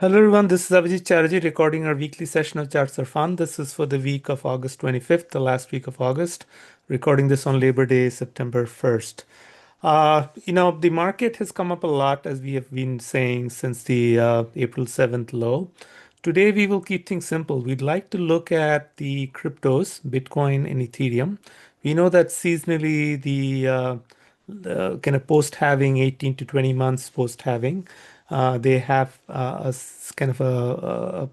Hello everyone, this is Abhijit Chatterjee recording our weekly session of Chartsarefun. This is for the week of August 25th, the last week of August, recording this on Labor Day, September 1st. The market has come up a lot, as we have been saying, since the April 7th low. Today, we will keep things simple. We'd like to look at the cryptos, Bitcoin and Ethereum. We know that seasonally, the kind of post-halving, 18 to 20 months post-halving, they have kind of a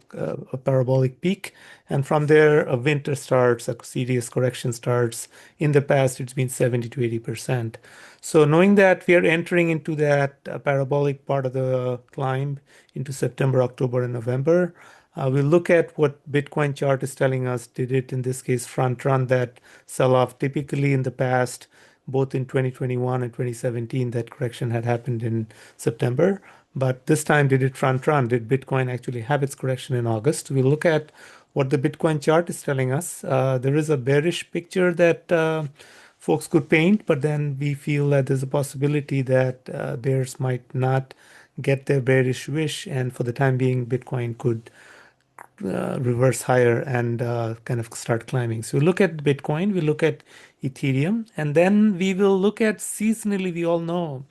parabolic peak. And from there, a winter starts, a serious correction starts. In the past, it's been 70 to 80%. So knowing that we are entering into that parabolic part of the climb into September, October, and November, we'll look at what Bitcoin chart is telling us. Did it, in this case, front run that sell-off? Typically in the past, both in 2021 and 2017, that correction had happened in September. But this time, did it front run? Did Bitcoin actually have its correction in August? We'll look at what the Bitcoin chart is telling us. There is a bearish picture that folks could paint, but then we feel that there's a possibility that bears might not get their bearish wish, and for the time being, Bitcoin could reverse higher and kind of start climbing. So we look at Bitcoin, we look at Ethereum, and then we will look at seasonally. We all know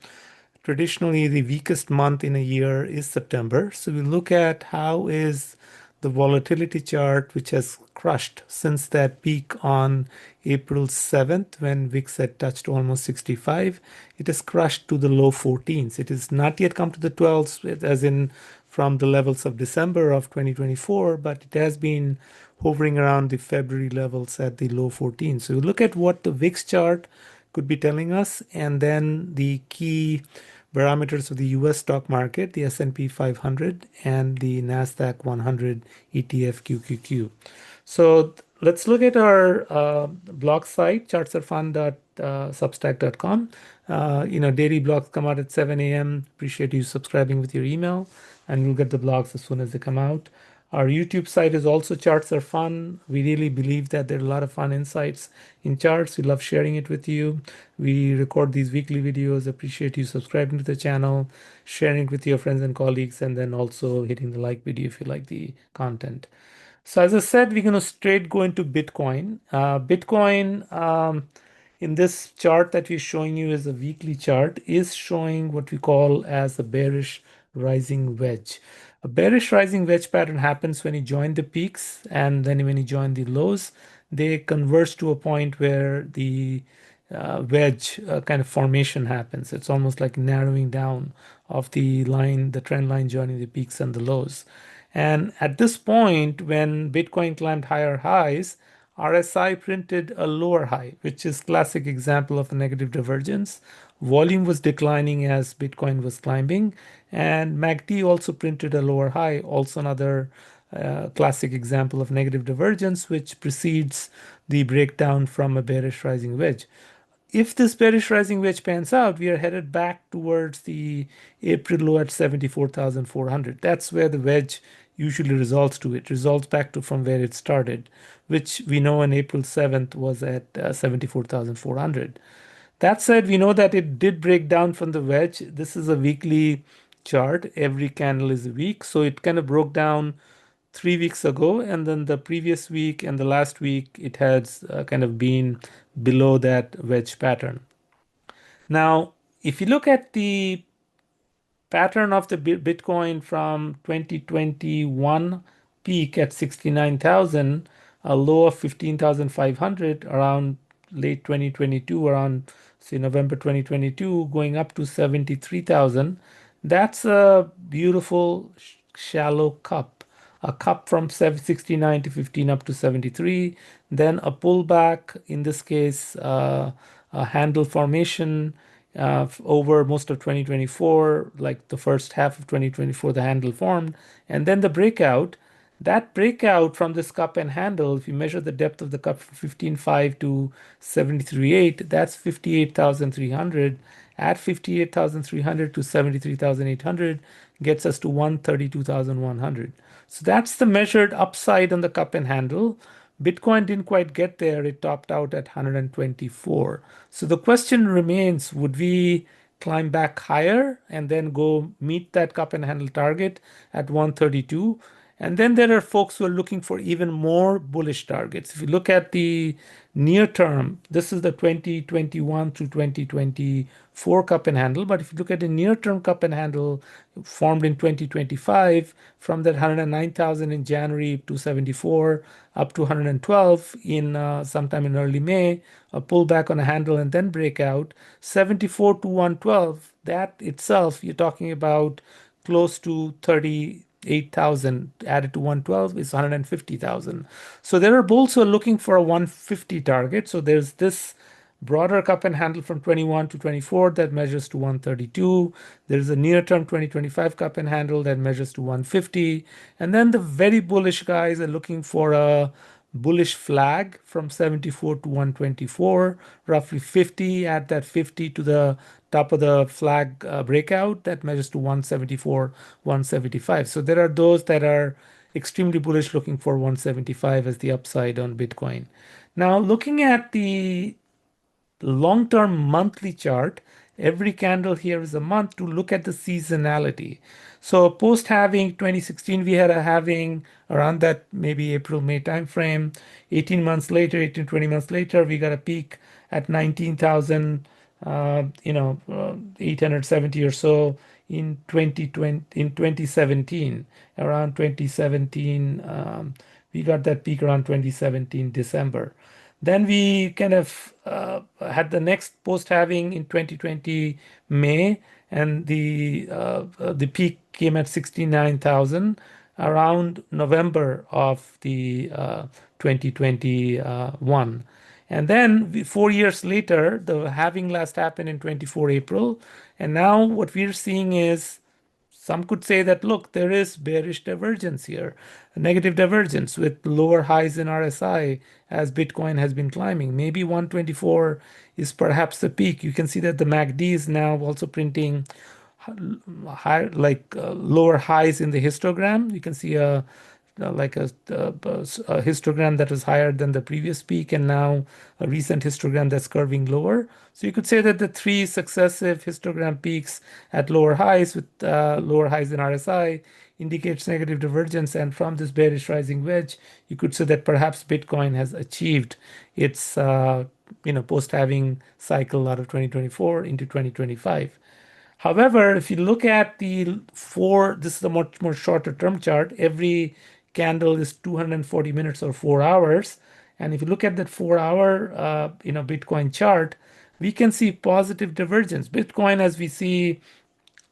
traditionally the weakest month in a year is September. So we look at how is the volatility chart, which has crushed since that peak on April 7th when VIX had touched almost 65. It has crushed to the low 14s. It has not yet come to the 12s, as in from the levels of December of 2024, but it has been hovering around the February levels at the low 14s. So we look at what the VIX chart could be telling us, and then the key parameters of the US stock market, the S&P 500 and the NASDAQ 100 ETF QQQ. So let's look at our blog site, chartsarefun.substack.com. Daily blogs come out at 7 a.m. Appreciate you subscribing with your email, and you'll get the blogs as soon as they come out. Our YouTube site is also Charts Are Fun. We really believe that there are a lot of fun insights in charts. We love sharing it with you. We record these weekly videos. Appreciate you subscribing to the channel, sharing it with your friends and colleagues, and then also hitting the like video if you like the content. So as I said, we're going to straight go into Bitcoin. Bitcoin, in this chart that we're showing you is a weekly chart, is showing what we call as a bearish rising wedge. A bearish rising wedge pattern happens when you join the peaks, and then when you join the lows, they converge to a point where the wedge kind of formation happens. It's almost like narrowing down of the line, the trend line joining the peaks and the lows. And at this point, when Bitcoin climbed higher highs, RSI printed a lower high, which is classic example of a negative divergence. Volume was declining as Bitcoin was climbing, and MACD also printed a lower high, also another classic example of negative divergence, which precedes the breakdown from a bearish rising wedge. If this bearish rising wedge pans out, we are headed back towards the April low at 74,400. That's where the wedge usually resolves to. It resolves back to from where it started, which we know on April 7th was at 74,400. That said, we know that it did break down from the wedge. This is a weekly chart. Every candle is a week. So it kind of broke down 3 weeks ago, and then the previous week and the last week, it has kind of been below that wedge pattern. Now, if you look at the pattern of the Bitcoin from 2021 peak at 69,000, a low of 15,500 around late 2022, around say November 2022, going up to 73,000. That's a beautiful shallow cup. A cup from 69 to 15 up to 73, then a pullback, in this case, a handle formation over most of 2024, like the first half of 2024, the handle formed, and then the breakout. That breakout from this cup and handle, if you measure the depth of the cup from 15.5 to 73.8, that's 58,300. At 58,300 to 73,800 gets us to 132,100. So that's the measured upside on the cup and handle. Bitcoin didn't quite get there. It topped out at 124. So the question remains, would we climb back higher and then go meet that cup and handle target at 132. And then there are folks who are looking for even more bullish targets. If you look at the near term, this is the 2021 to 2024 cup and handle. But if you look at the near term cup and handle formed in 2025, from that 109,000 in January to 74 up to 112 in sometime in early May, a pullback on a handle and then breakout, 74 to 112, that itself, you're talking about close to 38,000 added to 112 is 150,000. So there are bulls who are looking for a 150 target. So there's this broader cup and handle from 21 to 24 that measures to 132. There's a near term 2025 cup and handle that measures to 150. And then the very bullish guys are looking for a bullish flag from 74 to 124, roughly 50. Add that 50 to the top of the flag breakout that measures to 174, 175. So there are those that are extremely bullish looking for 175 as the upside on Bitcoin. Now, looking at the long-term monthly chart, every candle here is a month to look at the seasonality. So post-halving 2016, we had a halving around that maybe April, May timeframe. 18 months later, 18, 20 months later, we got a peak at 19,000, 870 or so in 2020, in 2017, around 2017. We got that peak around 2017, December. Then we kind of had the next post-halving in 2020 May, and the peak came at 69,000 around November of the 2021. And then 4 years later, the halving last happened in 24 April. And now what we're seeing is some could say that, look, there is bearish divergence here, a negative divergence with lower highs in RSI as Bitcoin has been climbing. Maybe 124 is perhaps the peak. You can see that the MACD is now also printing high, lower highs in the histogram. You can see a histogram that was higher than the previous peak, and now a recent histogram that's curving lower. So you could say that the three successive histogram peaks at lower highs with lower highs in RSI indicates negative divergence. And from this bearish rising wedge, you could say that perhaps Bitcoin has achieved its post-halving cycle out of 2024 into 2025. However, if you look at this is a much more shorter term chart. Every candle is 240 minutes or 4 hours. And if you look at that 4 hour, Bitcoin chart, we can see positive divergence. Bitcoin, as we see,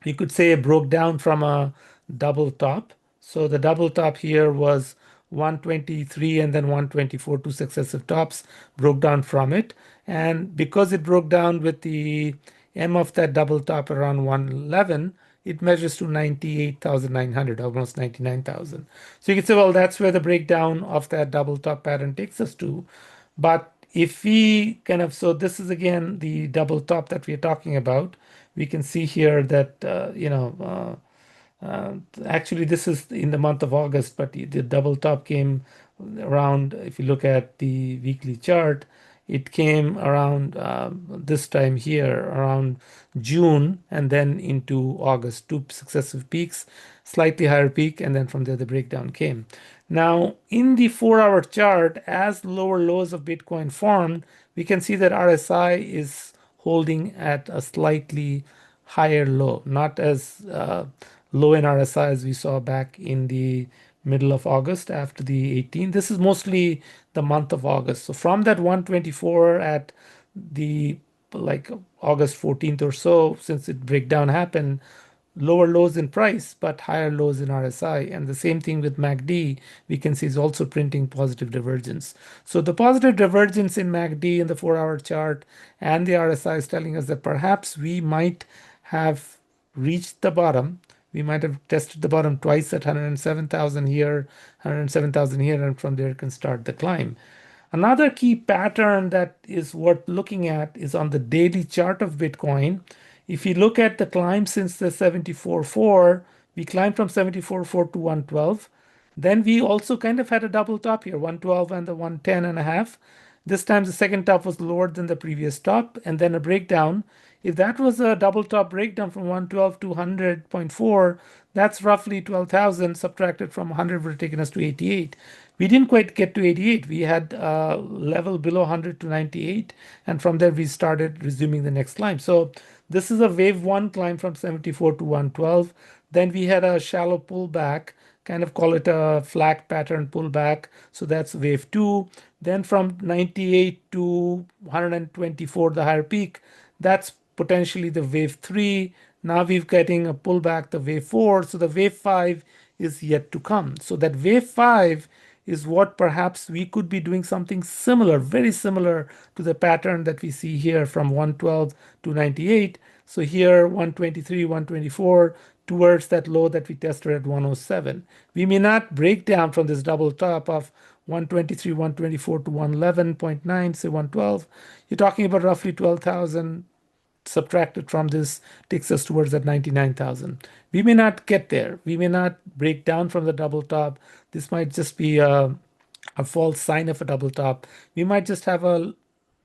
you could say broke down from a double top. So the double top here was 123 and then 124, two successive tops broke down from it. And because it broke down with the M of that double top around 111, it measures to 98,900, almost 99,000. So you can say, well, that's where the breakdown of that double top pattern takes us to. But if we so this is again the double top that we're talking about. We can see here that, actually, this is in the month of August, but the double top came around, if you look at the weekly chart, it came around this time here, around June, and then into August, two successive peaks, slightly higher peak, and then from there the breakdown came. Now, in the 4 hour chart, as lower lows of Bitcoin formed, we can see that RSI is holding at a slightly higher low, not as low in RSI as we saw back in the middle of August after the 18th. This is mostly the month of August. So from that 124 at the August 14th or so, since it breakdown happened, lower lows in price, but higher lows in RSI. And the same thing with MACD, we can see is also printing positive divergence. So the positive divergence in MACD in the 4 hour chart and the RSI is telling us that perhaps we might have reached the bottom. We might have tested the bottom twice at 107,000 here, 107,000 here, and from there can start the climb. Another key pattern that is worth looking at is on the daily chart of Bitcoin. If you look at the climb since the 74.4, we climbed from 74.4 to 112. Then we also kind of had a double top here, 112 and the 110 and a half. This time the second top was lower than the previous top, and then a breakdown. If that was a double top breakdown from 112 to 100.4, that's roughly 12,000 subtracted from 100 would have taken us to 88. We didn't quite get to 88. We had a level below 100 to 98, and from there we started resuming the next climb. So this is a wave one climb from 74 to 112. Then we had a shallow pullback, kind of call it a flag pattern pullback. So that's wave two. Then from 98 to 124, the higher peak, that's potentially the wave three. Now we're getting a pullback, the wave four. So the wave five is yet to come. So that wave five is what perhaps we could be doing something similar, very similar to the pattern that we see here from 112 to 98. So here 123, 124 towards that low that we tested at 107. We may not break down from this double top of 123, 124 to 111.9, say 112. You're talking about roughly 12,000 subtracted from this takes us towards that 99,000. We may not get there. We may not break down from the double top. This might just be a false sign of a double top. We might just have a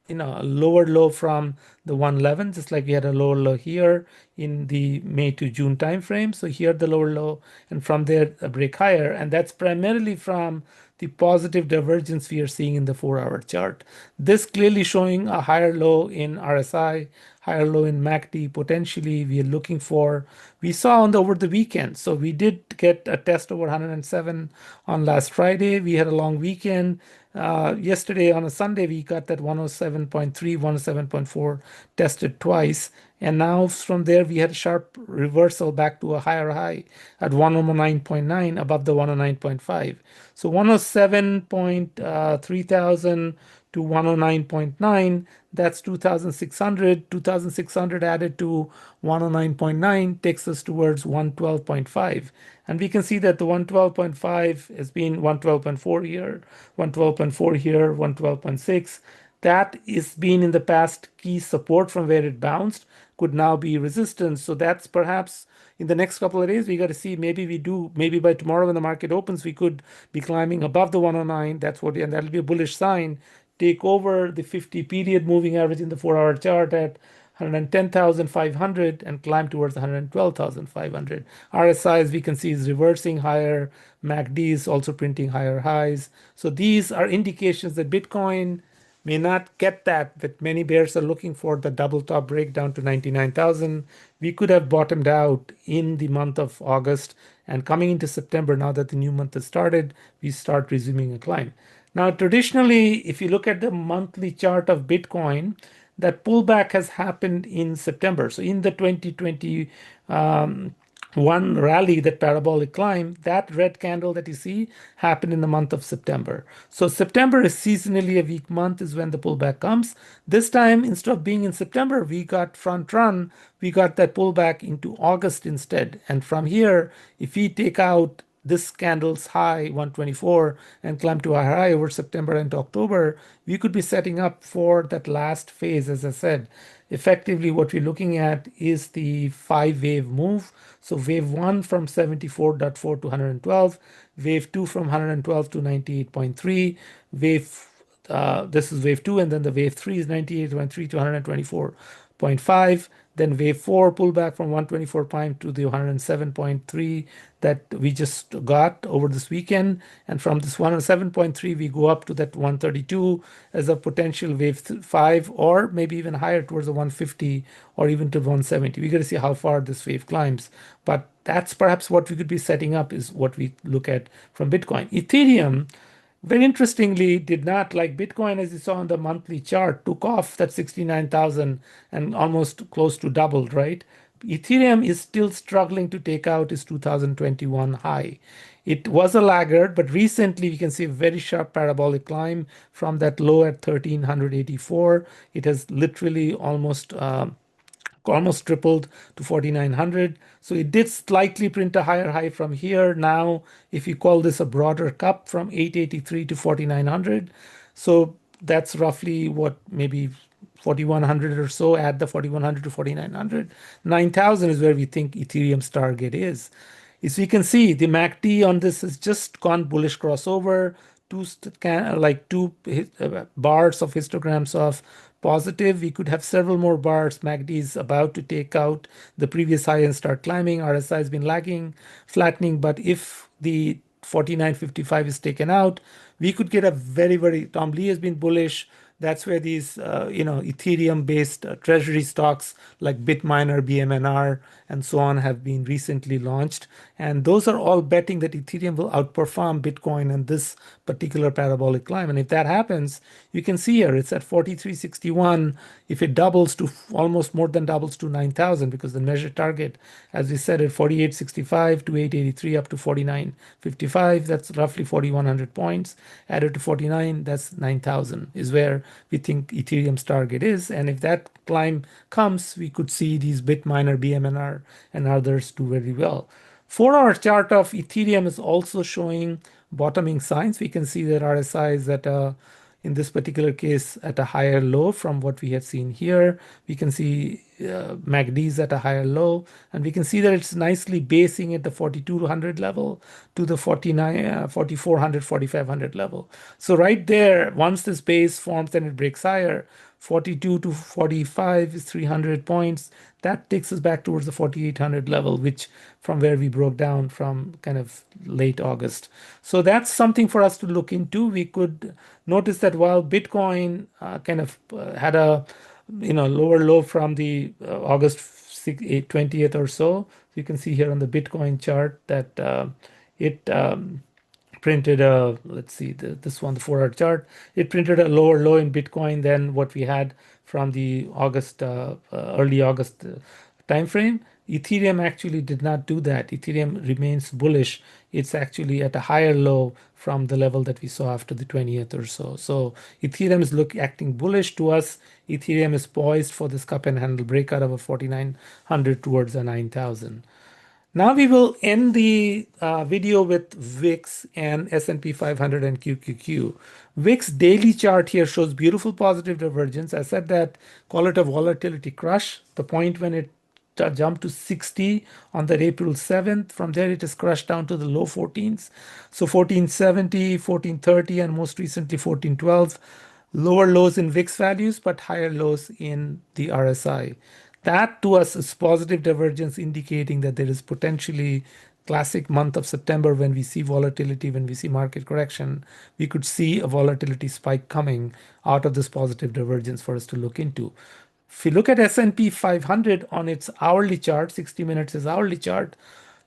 lower low from the 111, just like we had a lower low here in the May to June timeframe. So here the lower low, and from there a break higher, and that's primarily from the positive divergence we are seeing in the 4-hour chart. This clearly showing a higher low in RSI, higher low in MACD. Potentially we are looking for, we saw over the weekend. So we did get a test over 107 on last Friday. We had a long weekend. Yesterday on a Sunday, we got that 107.3, 107.4 tested twice. And now from there, we had a sharp reversal back to a higher high at 109.9 above the 109.5. So 107.3 thousand to 109.9, that's 2,600. 2,600 added to 109.9 takes us towards 112.5. And we can see that the 112.5 has been 112.4 here, 112.4 here, 112.6. That is been in the past key support from where it bounced, could now be resistance. So that's perhaps in the next couple of days, we got to see, maybe by tomorrow when the market opens, we could be climbing above the 109. And that'll be a bullish sign. Take over the 50 period moving average in the 4-hour chart at 110,500 and climb towards 112,500. RSI, as we can see, is reversing higher. MACD is also printing higher highs. So these are indications that Bitcoin may not get that many bears are looking for, the double top breakdown to 99,000. We could have bottomed out in the month of August, and coming into September, now that the new month has started, we start resuming a climb. Now, traditionally, if you look at the monthly chart of Bitcoin, that pullback has happened in September. So in the 2021 rally, that parabolic climb, that red candle that you see happened in the month of September. So September is seasonally a weak month, is when the pullback comes. This time, instead of being in September, we got front run. We got that pullback into August instead. And from here, if we take out this candle's high 124 and climb to a high over September and October, we could be setting up for that last phase. As I said, effectively what we're looking at is the 5-wave move. So wave 1 from 74.4 to 112, wave 2 from 112 to 98.3, this is wave 2, and then the wave 3 is 98.3 to 124.5. Then wave 4 pullback from 124 prime to the 107.3 that we just got over this weekend. And from this 107.3, we go up to that 132 as a potential wave 5, or maybe even higher towards the 150 or even to 170. We got to see how far this wave climbs. But that's perhaps what we could be setting up, is what we look at from Bitcoin. Ethereum, very interestingly, did not, like Bitcoin, as you saw on the monthly chart, took off that 69,000 and almost close to doubled, right? Ethereum is still struggling to take out its 2021 high. It was a laggard, but recently we can see a very sharp parabolic climb from that low at 1,384. It has literally almost tripled to 4,900. So it did slightly print a higher high from here. Now, if you call this a broader cup, from 883 to 4,900. So that's roughly what, maybe 4,100 or so. Add the 4,100 to 4,900. 9,000 is where we think Ethereum's target is. As we can see, the MACD on this has just gone bullish crossover bars of histograms of positive. We could have several more bars. MACD is about to take out the previous high and start climbing. RSI has been lagging, flattening. But if the 49.55 is taken out, we could get a very, Tom Lee has been bullish. That's where these, Ethereum-based treasury stocks like Bitminer, BMNR, and so on have been recently launched. And those are all betting that Ethereum will outperform Bitcoin in this particular parabolic climb. And if that happens, you can see here it's at 43.61. If it doubles to almost more than doubles to 9,000, because the measured target, as we said, at 48.65 to 883 up to 49.55, that's roughly 4,100 points. Added to 49, that's 9,000 is where we think Ethereum's target is. And if that climb comes, we could see these Bitminer, BMNR, and others do very well. 4-hour chart of Ethereum is also showing bottoming signs. We can see that RSI is in this particular case, at a higher low from what we have seen here. We can see MACD is at a higher low, and we can see that it's nicely basing at the 4,200 level to the 4,400, 4,500 level. So right there, once this base forms and it breaks higher, 42 to 45 is 300 points. That takes us back towards the 4,800 level, which from where we broke down from kind of late August. So that's something for us to look into. We could notice that while Bitcoin had a lower low from the August 20th or so, you can see here on the Bitcoin chart that it printed a, let's see, this one, the 4-hour chart, it printed a lower low in Bitcoin than what we had from the early August time frame. Ethereum actually did not do that. Ethereum remains bullish. It's actually at a higher low from the level that we saw after the 20th or so. So Ethereum is acting bullish to us. Ethereum is poised for this cup and handle breakout of a 4,900 towards a 9,000. Now we will end the video with VIX and S&P 500 and QQQ. VIX daily chart here shows beautiful positive divergence. I said that, call it a volatility crush, the point when it jumped to 60 on that April 7th. From there, it is crushed down to the low 14s. So 1470, 1430, and most recently 1412. Lower lows in VIX values, but higher lows in the RSI. That to us is positive divergence, indicating that there is potentially classic month of September when we see volatility, when we see market correction, we could see a volatility spike coming out of this positive divergence for us to look into. If you look at S&P 500 on its hourly chart, 60 minutes is hourly chart,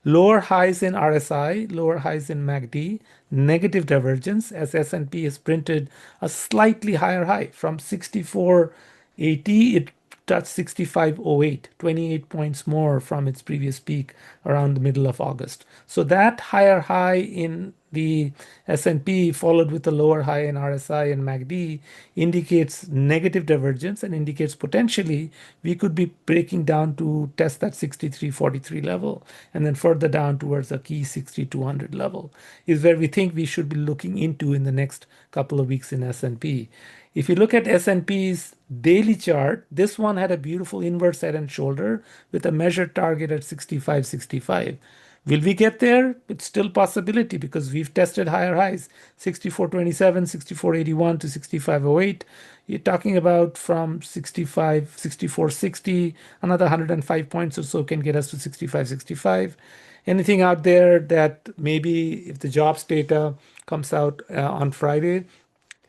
lower highs in RSI, lower highs in MACD, negative divergence as S&P has printed a slightly higher high from 64.80. It touched 65.08, 28 points more from its previous peak around the middle of August. So that higher high in the S&P followed with a lower high in RSI and MACD indicates negative divergence and indicates potentially we could be breaking down to test that 63.43 level, and then further down towards a key 6200 level is where we think we should be looking into in the next couple of weeks in S&P. If you look at S&P's daily chart, this one had a beautiful inverse head and shoulder with a measured target at 65.65. Will we get there? It's still possibility because we've tested higher highs, 64.27, 64.81 to 65.08. You're talking about from 64.60, another 105 points or so can get us to 65.65. Anything out there that maybe if the jobs data comes out on Friday,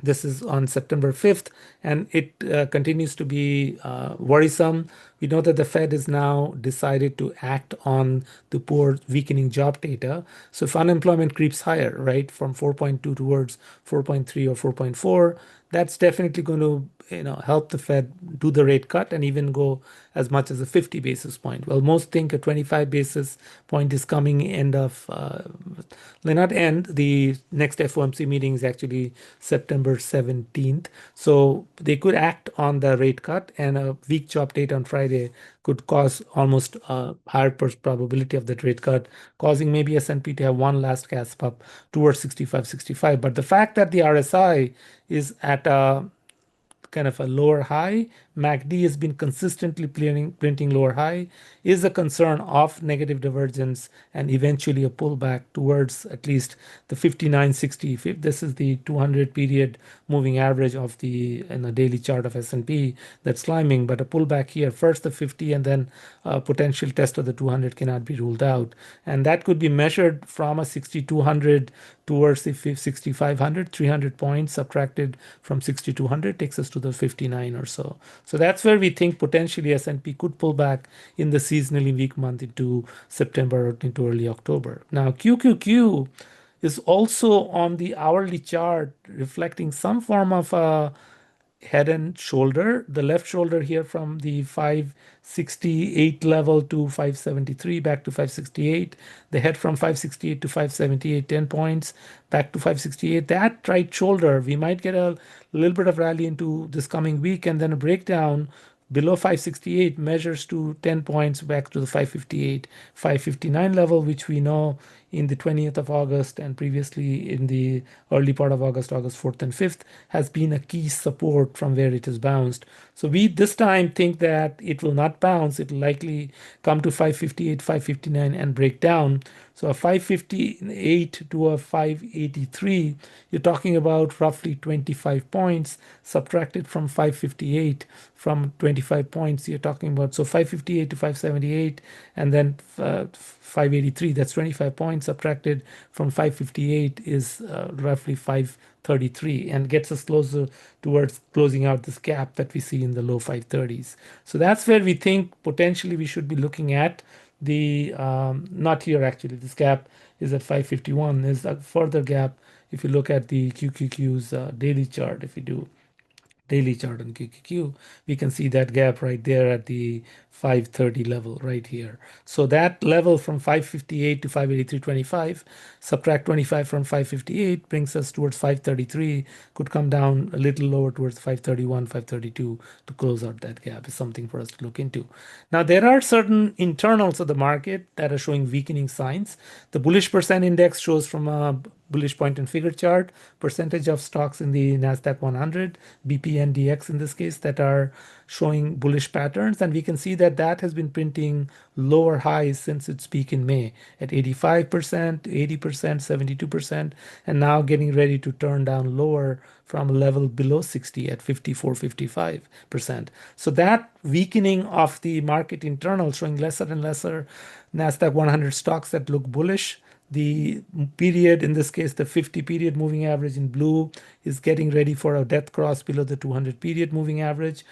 this is on September 5th, and it continues to be worrisome. We know that the Fed has now decided to act on the poor weakening job data. So if unemployment creeps higher, right, from 4.2 towards 4.3 or 4.4, that's definitely going to help the Fed do the rate cut and even go as much as a 50 basis point. Well, most think a 25 basis point is coming not end. The next FOMC meeting is actually September 17th. So they could act on the rate cut, and a weak job data on Friday could cause almost a higher probability of that rate cut, causing maybe S&P to have one last gasp up towards 65.65. But the fact that the RSI is at a kind of a lower high MACD has been consistently printing lower high, is a concern of negative divergence and eventually a pullback towards at least the 5960. This is the 200 period moving average of the in a daily chart of S&P that's climbing, but a pullback here, first the 50 and then a potential test of the 200 cannot be ruled out. And that could be measured from a 6200 towards the 6500, 300 points subtracted from 6200 takes us to the 59 or so. So that's where we think potentially S&P could pull back in the seasonally weak month into September or into early October. Now QQQ is also on the hourly chart reflecting some form of a head and shoulder. The left shoulder here from the 568 level to 573 back to 568. The head from 568 to 578, 10 points back to 568. That right shoulder, we might get a little bit of rally into this coming week and then a breakdown below 568 measures to 10 points back to the 558, 559 level, which we know in the 20th of August and previously in the early part of August, August 4th and 5th, has been a key support from where it has bounced. So we this time think that it will not bounce. It will likely come to 558, 559 and break down. So a 558 to a 583, you're talking about roughly 25 points subtracted from 558 from 25 points. You're talking about so 558 to 578 and then 583. That's 25 points subtracted from 558 is roughly 533 and gets us closer towards closing out this gap that we see in the low 530s. So that's where we think potentially we should be looking at the not here actually. This gap is at 551. There's a further gap if you look at the QQQ's daily chart. If you do daily chart on QQQ, we can see that gap right there at the 530 level right here. So that level from 558 to 583.25, subtract 25 from 558 brings us towards 533, could come down a little lower towards 531, 532 to close out that gap is something for us to look into. Now, there are certain internals of the market that are showing weakening signs. The bullish percent index shows from a bullish point and figure chart, percentage of stocks in the NASDAQ 100, BPNDX in this case, that are showing bullish patterns. And we can see that that has been printing lower highs since its peak in May at 85%, 80%, 72%, and now getting ready to turn down lower from a level below 60 at 54, 55%. So that weakening of the market internal showing lesser and lesser NASDAQ 100 stocks that look bullish. The period, in this case, the 50 period moving average in blue is getting ready for a death cross below the 200 period moving average.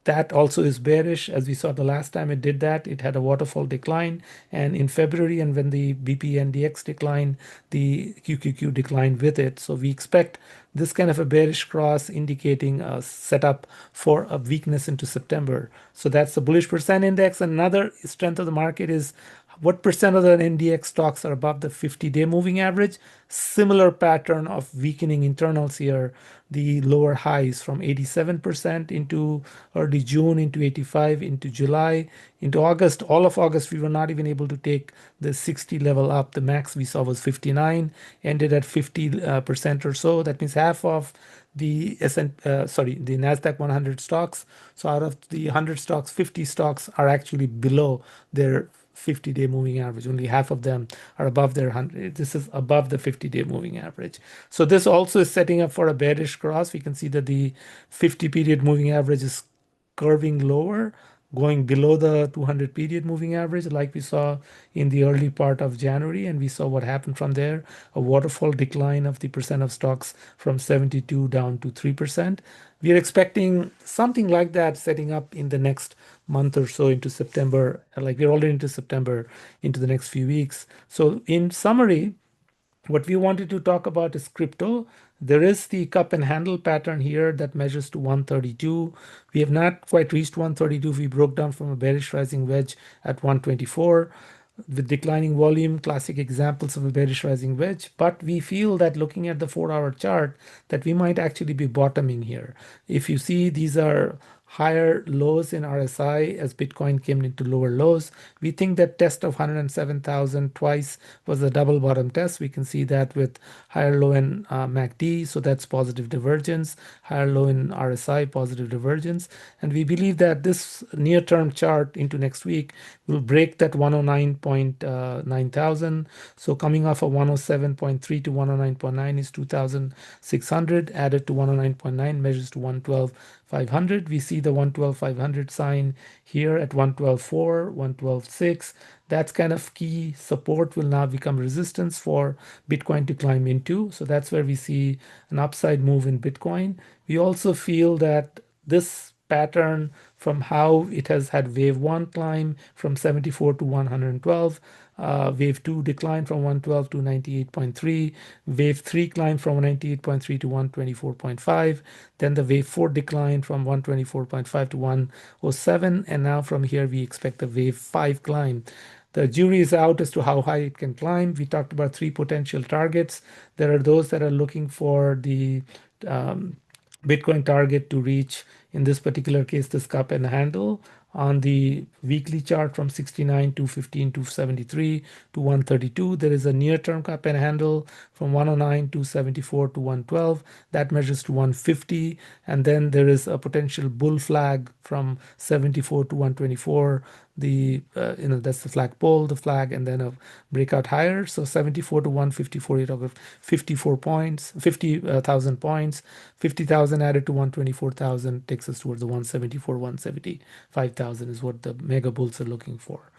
That also is bearish. As we saw the last time it did that, it had a waterfall decline. And in February, and when the BPNDX declined, the QQQ declined with it. So we expect this kind of a bearish cross indicating a setup for a weakness into September. So that's the bullish percent index. Another strength of the market is what percent of the NDX stocks are above the 50-day moving average? Similar pattern of weakening internals here. The lower highs from 87% into early June, into 85, into July, into August. All of August, we were not even able to take the 60 level up. The max we saw was 59, ended at 50% or so. That means half of the the NASDAQ 100 stocks. So out of the 100 stocks, 50 stocks are actually below their 50-day moving average. Only half of them are above their 100. This is above the 50-day moving average. So this also is setting up for a bearish cross. We can see that the 50 period moving average is curving lower, going below the 200 period moving average like we saw in the early part of January. And we saw what happened from there, a waterfall decline of the percent of stocks from 72 down to 3%. We are expecting something like that setting up in the next month or so into September. Like we're already into September, into the next few weeks. So in summary, what we wanted to talk about is crypto. There is the cup and handle pattern here that measures to 132. We have not quite reached 132. We broke down from a bearish rising wedge at 124. With declining volume, classic examples of a bearish rising wedge. But we feel that looking at the 4-hour chart, that we might actually be bottoming here. If you see, these are higher lows in RSI as Bitcoin came into lower lows. We think that test of 107,000 twice was a double bottom test. We can see that with higher low in MACD, so that's positive divergence, higher low in RSI, positive divergence. And we believe that this near-term chart into next week will break that 109.9 thousand. So coming off of 107.3 to 109.9 is 2,600, added to 109.9 measures to 112,500. We see the 112,500 sign here at 112.4, 112.6. That's kind of key support will now become resistance for Bitcoin to climb into. So that's where we see an upside move in Bitcoin. We also feel that this pattern from how it has had wave 1 climb from 74 to 112, wave 2 decline from 112 to 98.3, wave 3 climb from 98.3 to 124.5, then the wave 4 decline from 124.5 to 107, and now from here we expect a wave 5 climb. The jury is out as to how high it can climb. We talked about 3 potential targets. There are those that are looking for the um, Bitcoin target to reach, in this particular case, this cup and handle on the weekly chart from 69 to 15 to 73 to 132. There is a near-term cup and handle from 109 to 74 to 112. That measures to 150. And then there is a potential bull flag from 74 to 124. That's the flag pull, the flag, and then a breakout higher. So 74 to 154, you talk of 54 points, 50,000 points. 50,000 added to 124,000 takes us towards the 174, 175,000 is what the mega bulls are looking for.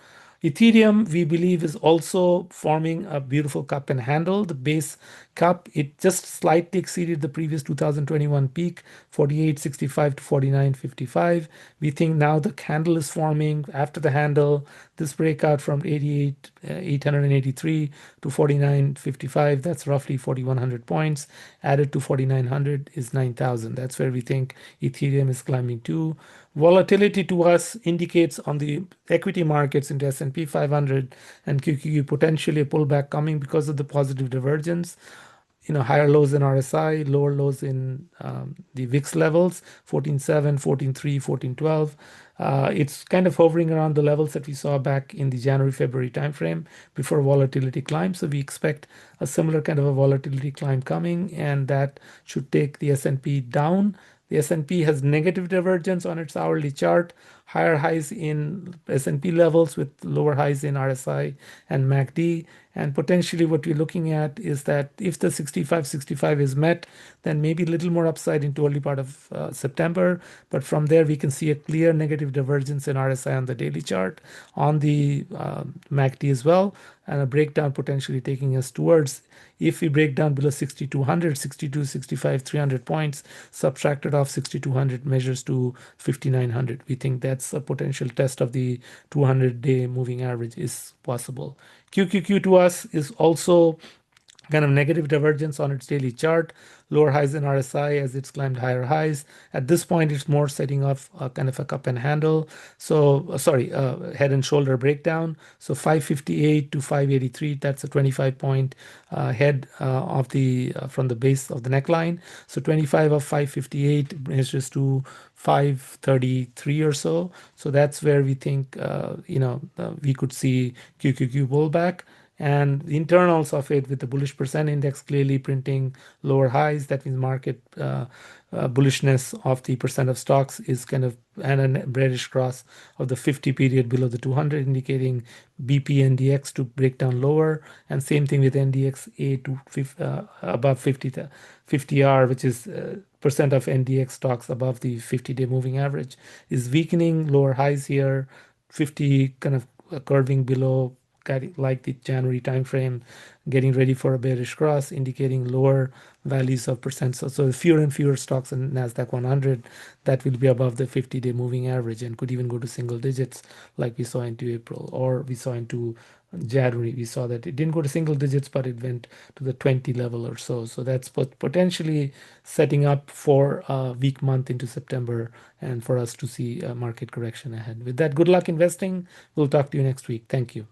Ethereum, we believe, is also forming a beautiful cup and handle. The base cup, it just slightly exceeded the previous 2021 peak, 48.65 to 49.55. We think now the candle is forming after the handle. This breakout from 883 to 49.55, that's roughly 4,100 points. Added to 4,900 is 9,000. That's where we think Ethereum is climbing to. Volatility to us indicates on the equity markets into S&P 500 and QQQ potentially a pullback coming because of the positive divergence. Higher lows in RSI, lower lows in the VIX levels, 14.7, 14.3, 14.12. It's kind of hovering around the levels that we saw back in the January-February timeframe before volatility climbed. So we expect a similar kind of a volatility climb coming, and that should take the S&P down. The S&P has negative divergence on its hourly chart, higher highs in S&P levels with lower highs in RSI and MACD. And potentially what we're looking at is that if the 65 is met, then maybe a little more upside into early part of September. But from there, we can see a clear negative divergence in RSI on the daily chart, on the MACD as well, and a breakdown potentially taking us towards, if we break down below 6,200, 62, 65, 300 points, subtracted off 6,200 measures to 5,900. We think that's a potential test of the 200-day moving average is possible. QQQ to us is also kind of negative divergence on its daily chart, lower highs in RSI as it's climbed higher highs. At this point, it's more setting off kind of a cup and handle. So, head and shoulder breakdown. So 558 to 583, that's a 25-point head of the from the base of the neckline. So 25 of 558 measures to 533 or so. So that's where we think we could see QQQ pullback. And the internals of it with the bullish percent index clearly printing lower highs. That means market bullishness of the percent of stocks is kind of, and a bearish cross of the 50 period below the 200, indicating BP NDX to break down lower. And same thing with NDX to above 50R, which is percent of NDX stocks above the 50-day moving average is weakening. Lower highs here, 50 kind of curving below, like the January timeframe, getting ready for a bearish cross, indicating lower values of percent. So fewer and fewer stocks in NASDAQ 100 that will be above the 50-day moving average and could even go to single digits like we saw into April, or we saw into January. We saw that it didn't go to single digits, but it went to the 20 level or so. So that's potentially setting up for a weak month into September and for us to see a market correction ahead. With that, good luck investing. We'll talk to you next week. Thank you.